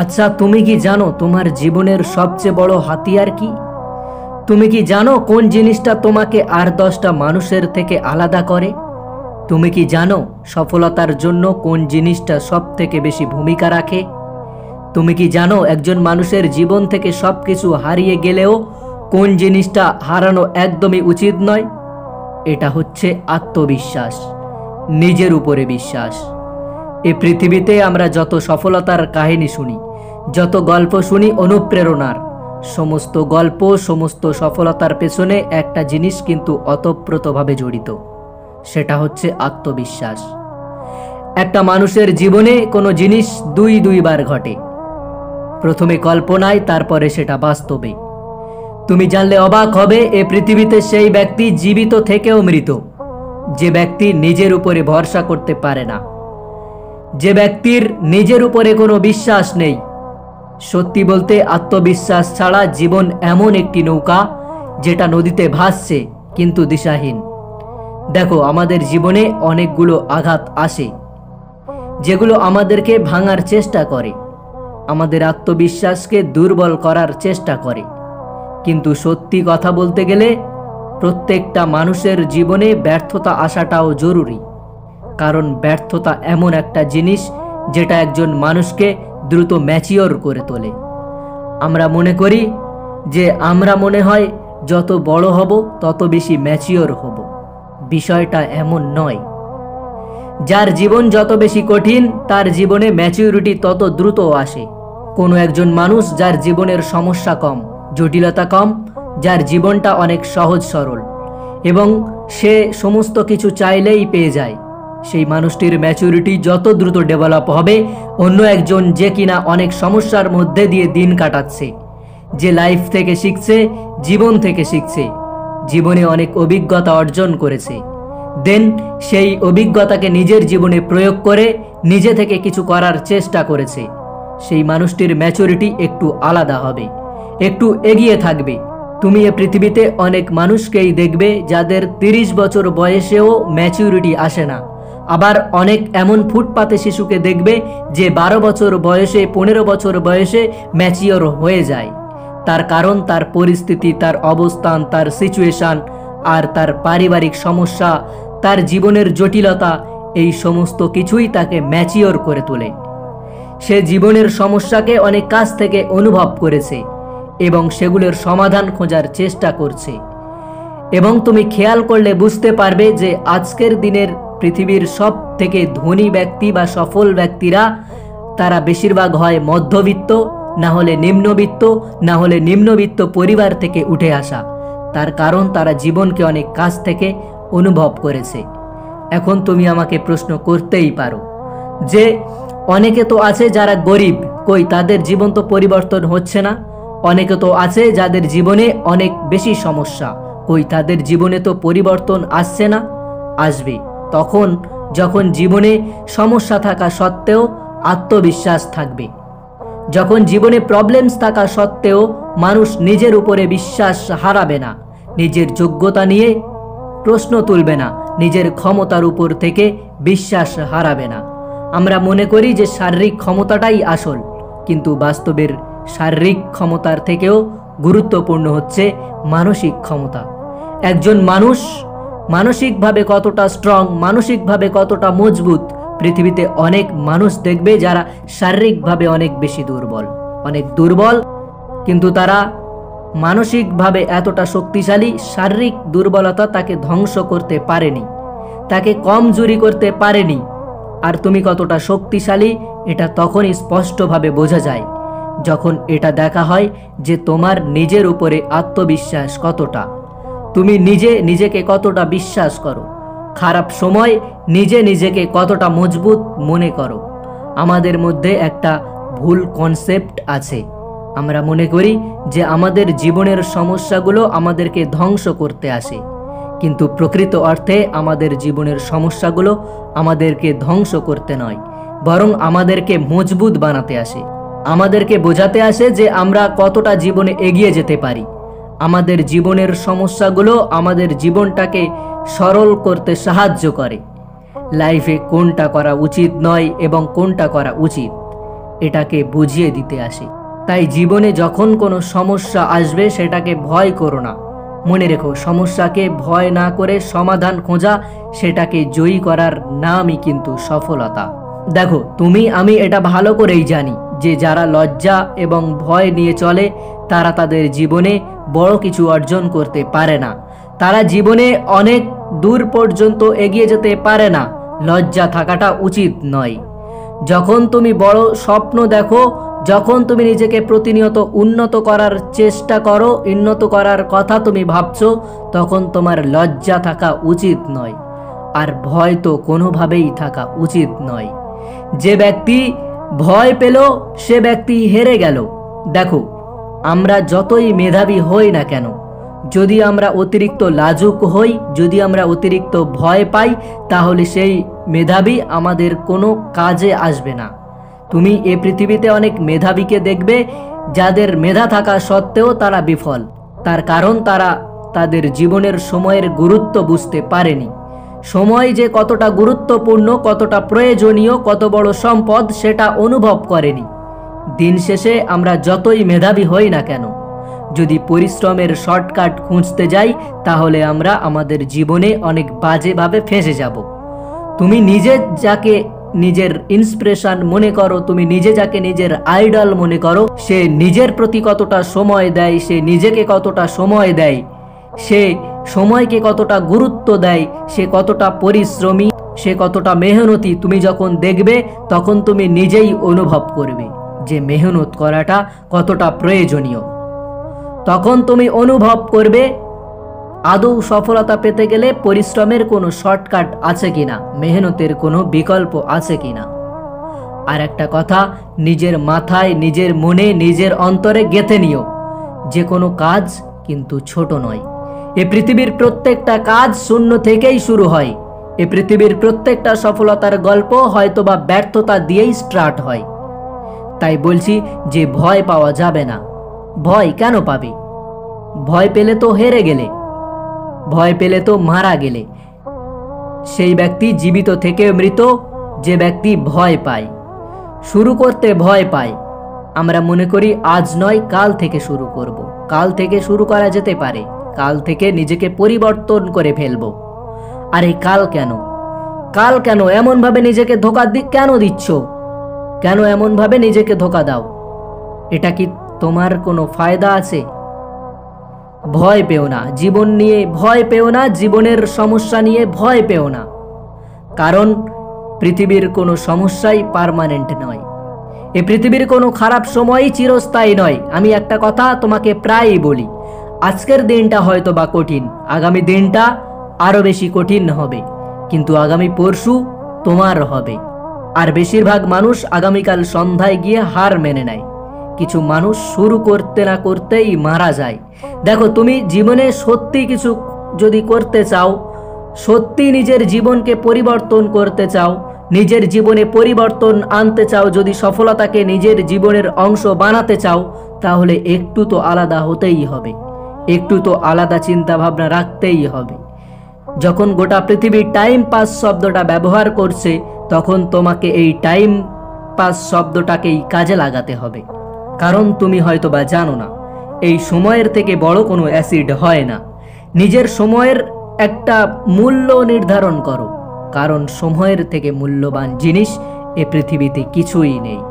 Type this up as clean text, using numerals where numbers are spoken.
আচ্ছা, তুমি কি জানো তোমার জীবনের সবচেয়ে বড় হাতিয়ার কি? তুমি কি জানো কোন জিনিসটা তোমাকে আর 10টা মানুষের থেকে আলাদা করে? তুমি কি জানো সফলতার জন্য কোন জিনিসটা সব থেকে বেশি ভূমিকা রাখে? তুমি কি জানো একজন মানুষের জীবন থেকে সবকিছু হারিয়ে গেলেও কোন জিনিসটা হারানো একদমই উচিত নয়? এটা হচ্ছে আত্মবিশ্বাস, নিজের উপরে বিশ্বাস। এই পৃথিবীতে আমরা যত সফলতার কাহিনী শুনি, যত গল্প শুনি অনুপ্রেরণার, সমস্ত গল্প, সমস্ত সফলতার পেছনে একটা জিনিস কিন্তু ওতপ্রোতভাবে জড়িত। সেটা হচ্ছে আত্মবিশ্বাস। একটা মানুষের জীবনে কোনো জিনিস দুইবার ঘটে, প্রথমে কল্পনায়, তারপরে সেটা বাস্তবে। তুমি জানলে অবাক হবে, এ পৃথিবীতে সেই ব্যক্তি জীবিত থেকেও মৃত, যে ব্যক্তি নিজের উপরে ভরসা করতে পারে না, যে ব্যক্তির নিজের উপরে কোনো বিশ্বাস নেই। সত্যি বলতে, আত্মবিশ্বাস ছাড়া জীবন এমন একটি নৌকা যেটা নদীতে ভাসছে কিন্তু দিশাহীন। দেখো, আমাদের জীবনে অনেকগুলো আঘাত আসে যেগুলো আমাদেরকে ভাঙার চেষ্টা করে, আমাদের আত্মবিশ্বাসকে দুর্বল করার চেষ্টা করে। কিন্তু সত্যি কথা বলতে গেলে প্রত্যেকটা মানুষের জীবনে ব্যর্থতা আসাটাও জরুরি, কারণ ব্যর্থতা এমন একটা জিনিস যেটা একজন মানুষকে দ্রুত ম্যাচিওর করে তোলে। আমরা মনে করি যে আমরা মনে হয় যত বড় হব তত বেশি ম্যাচিওর হব। বিষয়টা এমন নয়। যার জীবন যত বেশি কঠিন তার জীবনে ম্যাচিউরিটি তত দ্রুত আসে। কোনো একজন মানুষ যার জীবনের সমস্যা কম, জটিলতা কম, যার জীবনটা অনেক সহজ সরল এবং সে সমস্ত কিছু চাইলেই পেয়ে যায়, সেই মানুষটির ম্যাচুরিটি যত দ্রুত ডেভেলপ হবে অন্য একজন যে কিনা অনেক সমস্যার মধ্যে দিয়ে দিন কাটাচ্ছে, যে লাইফ থেকে শিখছে, জীবন থেকে শিখছে, জীবনে অনেক অভিজ্ঞতা অর্জন করেছে, দেন সেই অভিজ্ঞতাকে নিজের জীবনে প্রয়োগ করে নিজে থেকে কিছু করার চেষ্টা করেছে, সেই মানুষটির ম্যাচুরিটি একটু আলাদা হবে, একটু এগিয়ে থাকবে। তুমি এ পৃথিবীতে অনেক মানুষকেই দেখবে যাদের 30 বছর বয়সেও ম্যাচুরিটি আসে না। আবার অনেক এমন ফুটপাতে শিশুকে দেখবে যে 12 বছর বয়সে, 15 বছর বয়সে ম্যাচিওর হয়ে যায়। তার কারণ তার পরিস্থিতি, তার অবস্থান, তার সিচুয়েশন আর তার পারিবারিক সমস্যা, তার জীবনের জটিলতা, এই সমস্ত কিছুই তাকে ম্যাচিওর করে তোলে। সে জীবনের সমস্যাকে অনেক কাছ থেকে অনুভব করেছে এবং সেগুলোর সমাধান খোঁজার চেষ্টা করছে। এবং তুমি খেয়াল করলে বুঝতে পারবে যে আজকের দিনের পৃথিবীর সব থেকে ধনী ব্যক্তি বা সফল ব্যক্তিরা, তারা বেশিরভাগ হয় মধ্যবিত্ত, না হলে নিম্নবিত্ত, না হলে নিম্নবিত্ত পরিবার থেকে উঠে আসা। তার কারণ তারা জীবনকে অনেক কাছ থেকে অনুভব করেছে। এখন তুমি আমাকে প্রশ্ন করতেই পারো যে অনেকে তো আছে যারা গরিব, কই তাদের জীবন তো পরিবর্তন হচ্ছে না? অনেকে তো আছে যাদের জীবনে অনেক বেশি সমস্যা, কই তাদের জীবনে তো পরিবর্তন আসছে না? আসবে তখন যখন জীবনে সমস্যা থাকা সত্ত্বেও আত্মবিশ্বাস থাকবে, যখন জীবনে প্রবলেমস থাকা সত্ত্বেও মানুষ নিজের উপরে বিশ্বাস হারাবে না, নিজের যোগ্যতা নিয়ে প্রশ্ন তুলবে না, নিজের ক্ষমতার উপর থেকে বিশ্বাস হারাবে না। আমরা মনে করি যে শারীরিক ক্ষমতাটাই আসল, কিন্তু বাস্তবের শারীরিক ক্ষমতার থেকেও গুরুত্বপূর্ণ হচ্ছে মানসিক ক্ষমতা। একজন মানুষ মানসিকভাবে কতটা স্ট্রং, মানসিকভাবে কতটা মজবুত, পৃথিবীতে অনেক মানুষ দেখবে যারা শারীরিকভাবে অনেক বেশি দুর্বল, অনেক দুর্বল, কিন্তু তারা মানসিকভাবে এতটা শক্তিশালী, শারীরিক দুর্বলতা তাকে ধ্বংস করতে পারেনি, তাকে কমজোরি করতে পারেনি। আর তুমি কতটা শক্তিশালী এটা তখনই স্পষ্টভাবে বোঝা যায় যখন এটা দেখা হয় যে তোমার নিজের উপরে আত্মবিশ্বাস কতটা, তুমি নিজেকে কতটা বিশ্বাস করো, খারাপ সময় নিজেকে কতটা মজবুত মনে করো। আমাদের মধ্যে একটা ভুল কনসেপ্ট আছে, আমরা মনে করি যে আমাদের জীবনের সমস্যাগুলো আমাদেরকে ধ্বংস করতে আসে, কিন্তু প্রকৃত অর্থে আমাদের জীবনের সমস্যাগুলো আমাদেরকে ধ্বংস করতে নয়, বরং আমাদেরকে মজবুত বানাতে আসে, আমাদেরকে বোঝাতে আসে যে আমরা কতটা জীবনে এগিয়ে যেতে পারি। আমাদের জীবনের সমস্যাগুলো আমাদের জীবনটাকে সরল করতে সাহায্য করে, লাইফে কোনটা করা উচিত নয় এবং কোনটা করা উচিত এটাকে বুঝিয়ে দিতে আসে। তাই জীবনে যখন কোনো সমস্যা আসবে সেটাকে ভয় করো না। মনে রেখো, সমস্যাকে ভয় না করে সমাধান খোঁজা, সেটাকে জয়ী করার নামই কিন্তু সফলতা। দেখো, তুমি আমি এটা ভালো করেই জানি যে যারা লজ্জা এবং ভয় নিয়ে চলে তারা তাদের জীবনে বড় কিছু অর্জন করতে পারে না। তারা জীবনে অনেক দূর পর্যন্ত এগিয়ে যেতে পারে না। লজ্জা থাকাটা উচিত নয়। যখন তুমি বড় স্বপ্ন দেখো, যখন তুমি নিজেকে প্রতিনিয়ত উন্নত করার চেষ্টা করো, উন্নত করার কথা তুমি ভাবছো, তখন তোমার লজ্জা থাকা উচিত নয়, আর ভয় তো কোনোভাবেই থাকা উচিত নয়। যে ব্যক্তি ভয় পেল সে ব্যক্তি হেরে গেল। দেখো, আমরা যতই মেধাবী হই না কেন, যদি আমরা অতিরিক্ত লাজুক হই, যদি আমরা অতিরিক্ত ভয় পাই, তাহলে সেই মেধাবী আমাদের কোনো কাজে আসবে না। তুমি এ পৃথিবীতে অনেক মেধাবীকে দেখবে যাদের মেধা থাকা সত্ত্বেও তারা বিফল। তার কারণ তারা তাদের জীবনের সময়ের গুরুত্ব বুঝতে পারেনি। সময় যে কতটা গুরুত্বপূর্ণ, কতটা প্রয়োজনীয়, কত বড় সম্পদ সেটা অনুভব করেনি। দিন শেষে আমরা যতই মেধাবী হই না কেন, যদি পরিশ্রমের শর্টকাট খুঁজতে যাই তাহলে আমরা আমাদের জীবনে অনেক বাজেভাবে ফেঁসে যাব। তুমি নিজে যাকে নিজের ইন্সপিরেশন মনে করো, তুমি নিজে যাকে নিজের আইডল মনে করো, সে নিজের প্রতি কতটা সময় দেয়, সে নিজেকে কতটা সময় দেয়, সে সময়কে কতটা গুরুত্ব দেয়, সে কতটা পরিশ্রমী, সে কতটা মেহনতি, তুমি যখন দেখবে তখন তুমি নিজেই অনুভব করবে যে মেহনত করাটা কতটা প্রয়োজনীয়। তখন তুমি অনুভব করবে আদৌ সফলতা পেতে গেলে পরিশ্রমের কোনো শর্টকাট আছে কিনা, মেহনতের কোনো বিকল্প আছে কিনা। আর একটা কথা নিজের মাথায়, নিজের মনে, নিজের অন্তরে গেঁথে নিও, যে কোনো কাজ কিন্তু ছোট নয়। এ পৃথিবীর প্রত্যেকটা কাজ শূন্য থেকেই শুরু হয়। এ পৃথিবীর প্রত্যেকটা সফলতার গল্প হয়তোবা ব্যর্থতা দিয়েই স্টার্ট হয়। তাই বলছি যে ভয় পাওয়া যাবে না। ভয় কেন পাবে? ভয় পেলে তো হেরে গেলে, ভয় পেলে তো মারা গেলে। সেই ব্যক্তি জীবিত থেকে মৃত যে ব্যক্তি ভয় পায়, শুরু করতে ভয় পায়। আমরা মনে করি আজ নয় কাল থেকে শুরু করব, কাল থেকে শুরু করা যেতে পারে, কাল থেকে নিজেকে পরিবর্তন করে ফেলবো। আরে কাল কেন? কাল কেন? এমনভাবে নিজেকে ধোকা কেন দিচ্ছ? কেন এমনভাবে নিজেকে ধোকা দাও? এটা কি তোমার কোনো ফায়দা আছে? ভয় পেও না, জীবন নিয়ে ভয় পেও না, জীবনের সমস্যা নিয়ে ভয় পেও না। কারণ পৃথিবীর কোনো সমস্যাই পার্মানেন্ট নয়। এ পৃথিবীর কোনো খারাপ সময়ই চিরস্থায়ী নয়। আমি একটা কথা তোমাকে প্রায়ই বলি, আজকের দিনটা হয়তো বা কঠিন, আগামী দিনটা আরো বেশি কঠিন হবে, কিন্তু আগামী পরশু তোমার হবে। আর বেশিরভাগ মানুষ আগামীকাল সন্ধ্যায় গিয়ে হার মেনে নেয়। কিছু মানুষ শুরু করতে না করতেই মারা যায়। দেখো, তুমি জীবনে সত্যি কিছু যদি করতে চাও, সত্যি নিজের জীবনকে পরিবর্তন করতে চাও, নিজের জীবনে পরিবর্তন আনতে চাও, যদি সফলতাকে নিজের জীবনের অংশ বানাতে চাও, তাহলে একটু তো আলাদা হতেই হবে, একটু তো আলাদা চিন্তা ভাবনা রাখতেই হবে। যখন গোটা পৃথিবী টাইম পাস শব্দটা ব্যবহার করছে, তখন তোমাকে এই টাইম পাস শব্দটাকেই কাজে লাগাতে হবে। কারণ তুমি হয়তো বা জানো না, এই সময়ের থেকে বড় কোনো অ্যাসিড হয় না। নিজের সময়ের একটা মূল্য নির্ধারণ করো, কারণ সময়ের থেকে মূল্যবান জিনিস এ পৃথিবীতে কিছুই নেই।